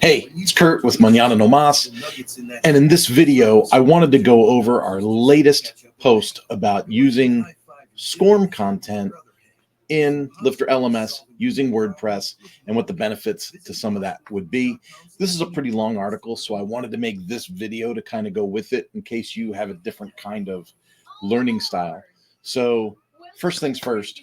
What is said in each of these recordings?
Hey, it's Kurt with Manana No Más, and in this video, I wanted to go over our latest post about using SCORM content in Lifter LMS using WordPress and what the benefits to some of that would be. This is a pretty long article, so I wanted to make this video to kind of go with it in case you have a different kind of learning style. So first things first,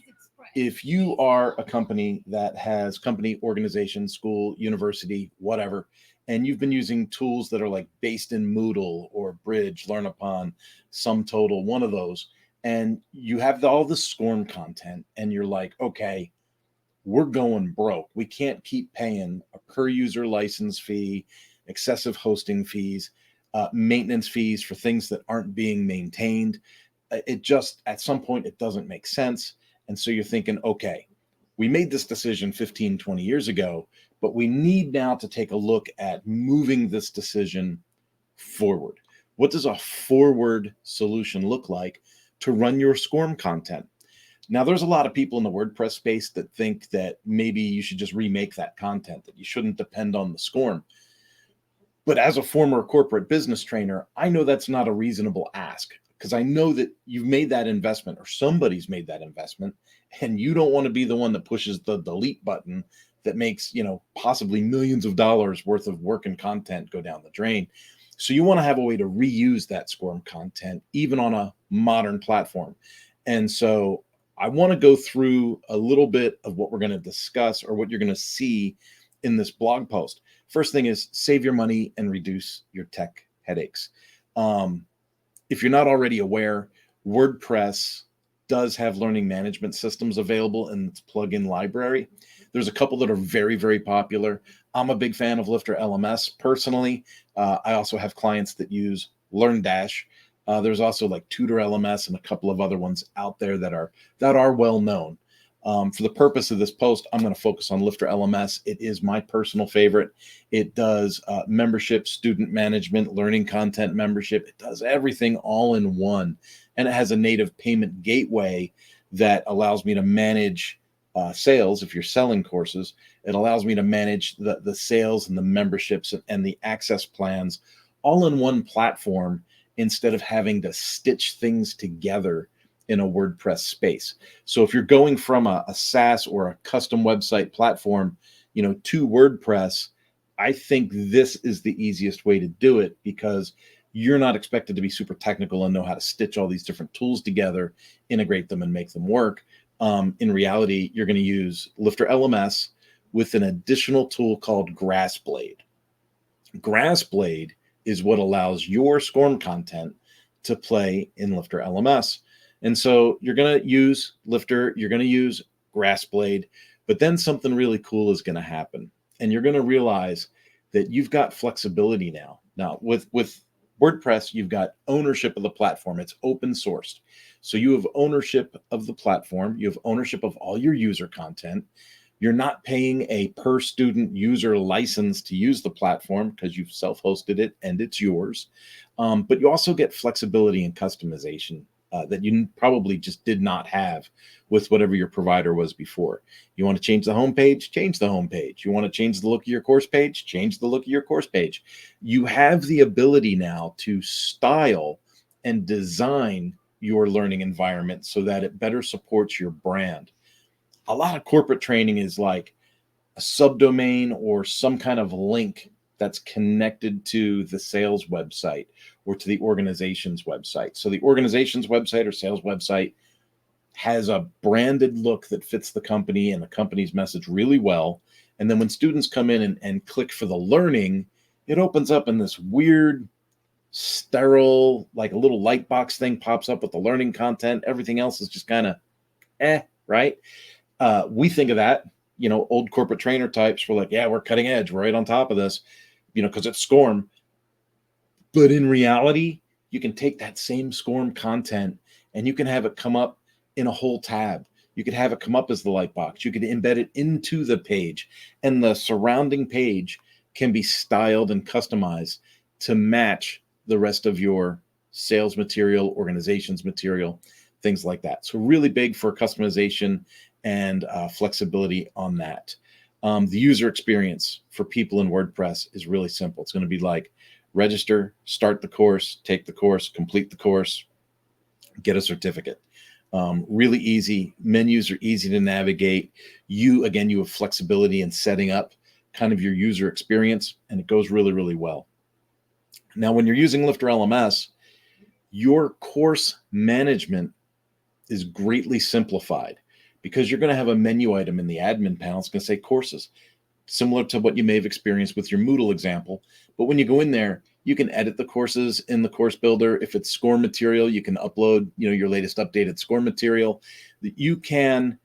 if you are a company that has company, organization, school, university, whatever, and you've been using tools that are like based in Moodle or Bridge, Learn Upon, SumTotal, one of those, and you have all the SCORM content and you're like, okay, we're going broke. We can't keep paying a per user license fee, excessive hosting fees, maintenance fees for things that aren't being maintained. It just, at some point, it doesn't make sense. And so you're thinking, okay, we made this decision 15, 20 years ago, but we need now to take a look at moving this decision forward. What does a forward solution look like to run your SCORM content? Now, there's a lot of people in the WordPress space that think that maybe you should just remake that content, that you shouldn't depend on the SCORM. But as a former corporate business trainer, I know that's not a reasonable ask, because I know that you've made that investment or somebody's made that investment, and you don't want to be the one that pushes the delete button that makes, possibly millions of dollars worth of work and content go down the drain. So you want to have a way to reuse that SCORM content, even on a modern platform. And so I want to go through a little bit of what we're going to discuss, or what you're going to see in this blog post. First thing is save your money and reduce your tech headaches. If you're not already aware, WordPress does have learning management systems available in its plugin library. There's a couple that are very, very popular. I'm a big fan of Lifter LMS personally. I also have clients that use LearnDash. There's also like Tutor LMS and a couple of other ones out there that are well known. For the purpose of this post, I'm going to focus on Lifter LMS. It is my personal favorite. It does membership, student management, learning content membership. It does everything all in one. And it has a native payment gateway that allows me to manage sales. If you're selling courses, it allows me to manage the sales and the memberships and the access plans all in one platform, instead of having to stitch things together in a WordPress space. So if you're going from a SaaS or a custom website platform, to WordPress, I think this is the easiest way to do it, because you're not expected to be super technical and know how to stitch all these different tools together, integrate them, and make them work. In reality, you're going to use Lifter LMS with an additional tool called GrassBlade. GrassBlade is what allows your SCORM content to play in Lifter LMS. And so you're going to use Lifter, you're going to use GrassBlade, but then something really cool is going to happen. And you're going to realize that you've got flexibility now. Now, with WordPress, you've got ownership of the platform. It's open sourced. So you have ownership of the platform. You have ownership of all your user content. You're not paying a per student user license to use the platform, because you've self-hosted it and it's yours. But you also get flexibility and customization that you probably just did not have with whatever your provider was before. You want to change the homepage? Change the homepage. You want to change the look of your course page? Change the look of your course page. You have the ability now to style and design your learning environment so that it better supports your brand. A lot of corporate training is like a subdomain or some kind of link that's connected to the sales website or to the organization's website. So the organization's website or sales website has a branded look that fits the company and the company's message really well. And then when students come in and click for the learning, it opens up in this weird, sterile, like a little light box thing pops up with the learning content. Everything else is just kind of right? We think of that, old corporate trainer types. We're like, yeah, we're cutting edge. We're right on top of this, because it's SCORM. But in reality, you can take that same SCORM content and you can have it come up in a whole tab. You could have it come up as the light box. You could embed it into the page, and the surrounding page can be styled and customized to match the rest of your sales material, organizations material, things like that. So really big for customization and flexibility on that. The user experience for people in WordPress is really simple. It's going to be like register, start the course, take the course, complete the course, get a certificate. Really easy. Menus are easy to navigate. You have flexibility in setting up kind of your user experience, and it goes really, really well. Now, when you're using Lifter LMS, your course management is greatly simplified because you're going to have a menu item in the admin panel. It's going to say courses, similar to what you may have experienced with your Moodle example. But when you go in there, you can edit the courses in the course builder. If it's SCORM material, you can upload, your latest updated SCORM material. You can,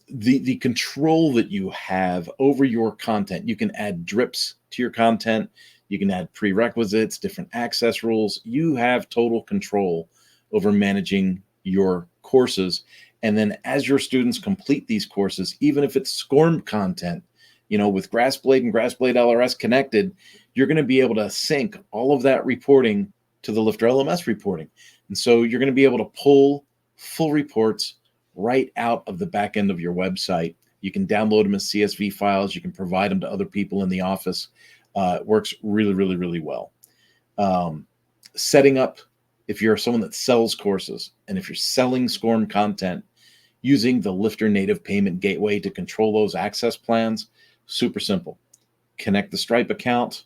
the control that you have over your content, you can add drips to your content. You can add prerequisites, different access rules. You have total control over managing your courses. And then as your students complete these courses, even if it's SCORM content, with Grassblade and Grassblade LRS connected, you're going to be able to sync all of that reporting to the Lifter LMS reporting. And so you're going to be able to pull full reports right out of the back end of your website. You can download them as CSV files. You can provide them to other people in the office. It works really, really, really well. Setting up, if you're someone that sells courses and if you're selling SCORM content, using the Lifter native payment gateway to control those access plans, super simple. Connect the Stripe account,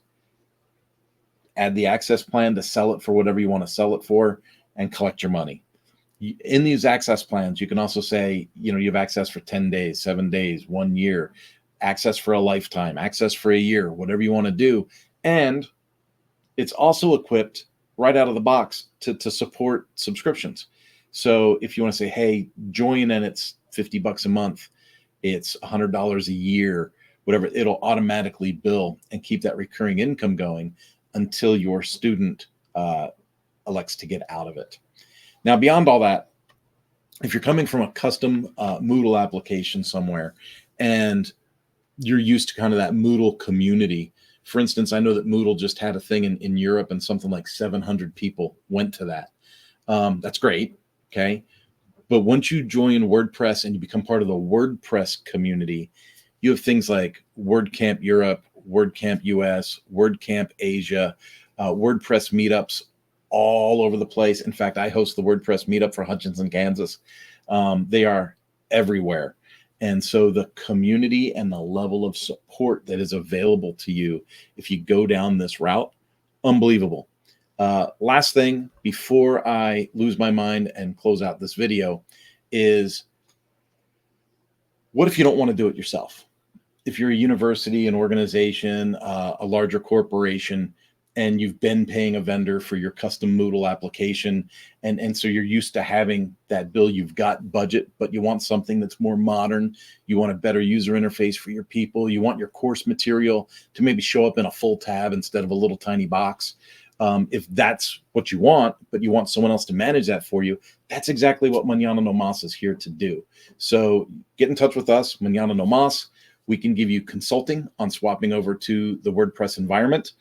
add the access plan to sell it for whatever you want to sell it for, and collect your money. In these access plans, you can also say, you have access for 10 days, 7 days, 1 year, access for a lifetime, access for a year, whatever you want to do. And it's also equipped right out of the box to support subscriptions. So if you want to say, hey, join and it's $50 a month, it's $100 a year, whatever, it'll automatically bill and keep that recurring income going until your student elects to get out of it. Now, beyond all that, if you're coming from a custom Moodle application somewhere and you're used to kind of that Moodle community, for instance, I know that Moodle just had a thing in Europe and something like 700 people went to that. That's great, okay? But once you join WordPress and you become part of the WordPress community, you have things like WordCamp Europe, WordCamp US, WordCamp Asia, WordPress meetups all over the place. In fact, I host the WordPress meetup for Hutchinson, Kansas. They are everywhere. And so the community and the level of support that is available to you if you go down this route, unbelievable. Last thing before I lose my mind and close out this video is, what if you don't want to do it yourself? If you're a university, an organization, a larger corporation, and you've been paying a vendor for your custom Moodle application, and so you're used to having that bill, you've got budget, but you want something that's more modern, you want a better user interface for your people, you want your course material to maybe show up in a full tab instead of a little tiny box. If that's what you want, but you want someone else to manage that for you, that's exactly what Manana No Más is here to do. So get in touch with us, Manana No Más. We can give you consulting on swapping over to the WordPress environment.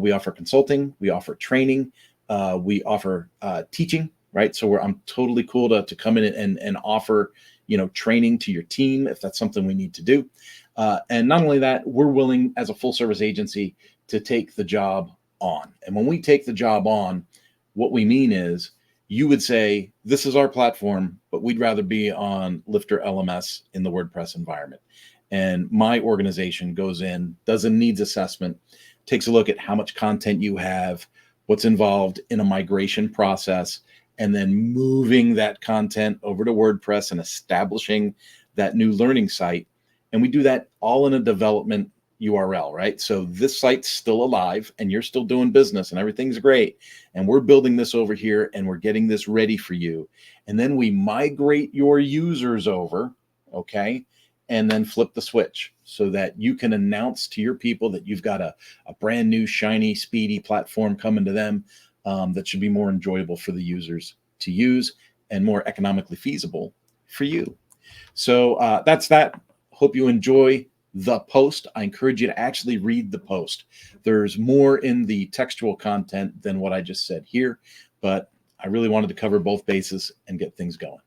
We offer consulting, we offer training, we offer teaching, right? So I'm totally cool to come in and offer, training to your team if that's something we need to do. And not only that, we're willing as a full service agency to take the job on. And when we take the job on, what we mean is you would say, this is our platform, but we'd rather be on Lifter LMS in the WordPress environment. And my organization goes in, does a needs assessment, takes a look at how much content you have, what's involved in a migration process, and then moving that content over to WordPress and establishing that new learning site. And we do that all in a development URL, right? So this site's still alive and you're still doing business and everything's great. And we're building this over here and we're getting this ready for you. And then we migrate your users over, okay? And then flip the switch so that you can announce to your people that you've got a brand new, shiny, speedy platform coming to them that should be more enjoyable for the users to use and more economically feasible for you. So that's that. Hope you enjoy the post. I encourage you to actually read the post. There's more in the textual content than what I just said here, but I really wanted to cover both bases and get things going.